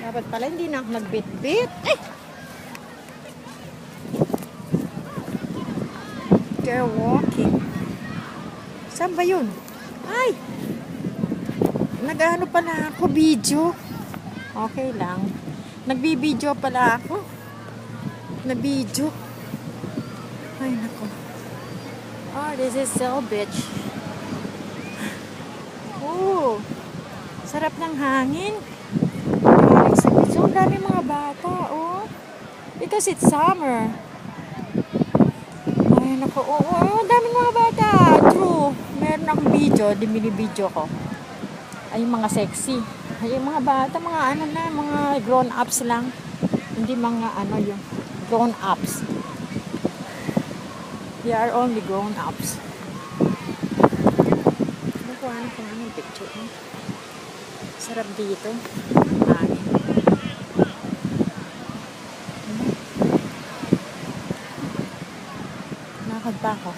Dapat pala hindi na ako nagbitbit. Ay! They're walking. Saan ba yun? Ay! Nag-ano pala ako, video. Okay lang. Nagbibideo pala ako. Na-video. Ay, nako. Oh, this is so beach. Oh, sarap ng hangin. Sa beach. Oh, dami mga bata, oh. Because it's summer. Ay, nako. Oh, dami mga bata. True. Meron akong video. Binibideo ko. Ay, yung mga sexy. Ay, yung mga bata, mga ano na, mga grown-ups lang. Hindi mga ano yung grown-ups. They are only grown-ups. Nakuha ko nga yung picture mo. Sarap dito. Hangin. Nakad pa ako.